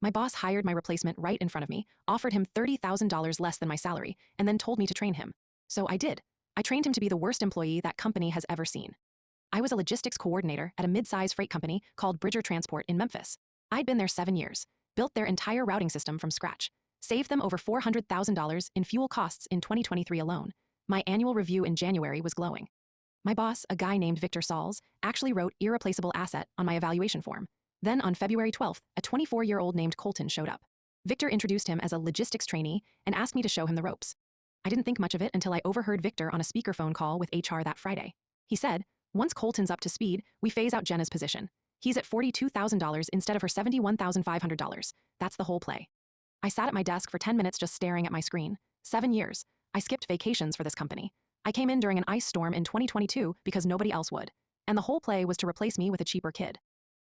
My boss hired my replacement right in front of me, offered him $30,000 less than my salary, and then told me to train him. So I did. I trained him to be the worst employee that company has ever seen. I was a logistics coordinator at a mid-size freight company called Bridger Transport in Memphis. I'd been there 7 years, built their entire routing system from scratch, saved them over $400,000 in fuel costs in 2023 alone. My annual review in January was glowing. My boss, a guy named Victor Sauls, actually wrote irreplaceable asset on my evaluation form. Then on February 12th, a 24-year-old named Colton showed up. Victor introduced him as a logistics trainee and asked me to show him the ropes. I didn't think much of it until I overheard Victor on a speakerphone call with HR that Friday. He said, "Once Colton's up to speed, we phase out Jenna's position. He's at $42,000 instead of her $71,500. That's the whole play." I sat at my desk for 10 minutes just staring at my screen. 7 years. I skipped vacations for this company. I came in during an ice storm in 2022 because nobody else would. And the whole play was to replace me with a cheaper kid.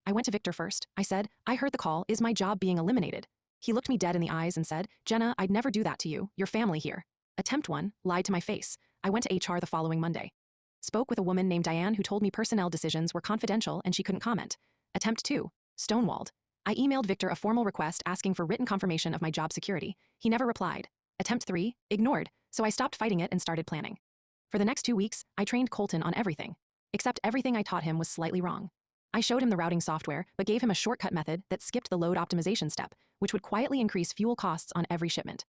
I went to Victor first. I said, "I heard the call. Is my job being eliminated?" He looked me dead in the eyes and said, "Jenna, I'd never do that to you. Your family here." Attempt 1, lied to my face. I went to HR the following Monday. Spoke with a woman named Diane who told me personnel decisions were confidential and she couldn't comment. Attempt 2, stonewalled. I emailed Victor a formal request asking for written confirmation of my job security. He never replied. Attempt 3, ignored, so I stopped fighting it and started planning. For the next 2 weeks, I trained Colton on everything. Except everything I taught him was slightly wrong. I showed him the routing software, but gave him a shortcut method that skipped the load optimization step, which would quietly increase fuel costs on every shipment.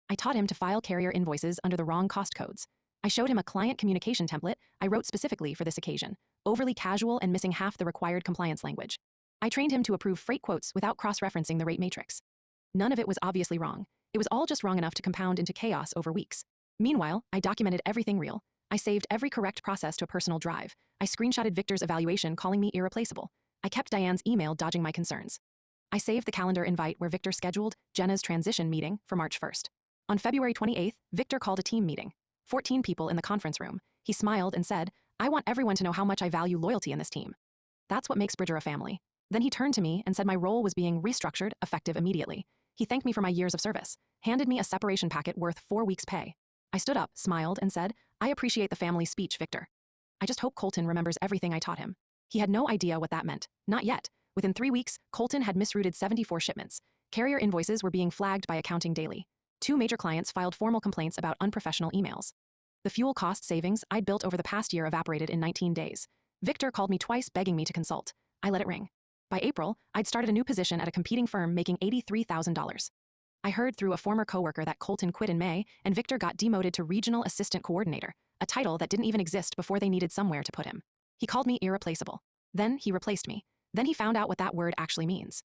I taught him to file carrier invoices under the wrong cost codes. I showed him a client communication template I wrote specifically for this occasion, overly casual and missing half the required compliance language. I trained him to approve freight quotes without cross-referencing the rate matrix. None of it was obviously wrong. It was all just wrong enough to compound into chaos over weeks. Meanwhile, I documented everything real. I saved every correct process to a personal drive. I screenshotted Victor's evaluation calling me irreplaceable. I kept Diane's email dodging my concerns. I saved the calendar invite where Victor scheduled Jenna's transition meeting for March 1st. On February 28th, Victor called a team meeting. 14 people in the conference room. He smiled and said, "I want everyone to know how much I value loyalty in this team. That's what makes Bridger a family." Then he turned to me and said my role was being restructured, effective immediately. He thanked me for my years of service, handed me a separation packet worth 4 weeks' pay. I stood up, smiled, and said, "I appreciate the family speech, Victor. I just hope Colton remembers everything I taught him." He had no idea what that meant. Not yet. Within 3 weeks, Colton had misrouted 74 shipments. Carrier invoices were being flagged by accounting daily. 2 major clients filed formal complaints about unprofessional emails. The fuel cost savings I'd built over the past year evaporated in 19 days. Victor called me twice begging me to consult. I let it ring. By April, I'd started a new position at a competing firm making $83,000. I heard through a former coworker that Colton quit in May and Victor got demoted to Regional Assistant Coordinator, a title that didn't even exist before they needed somewhere to put him. He called me irreplaceable. Then he replaced me. Then he found out what that word actually means.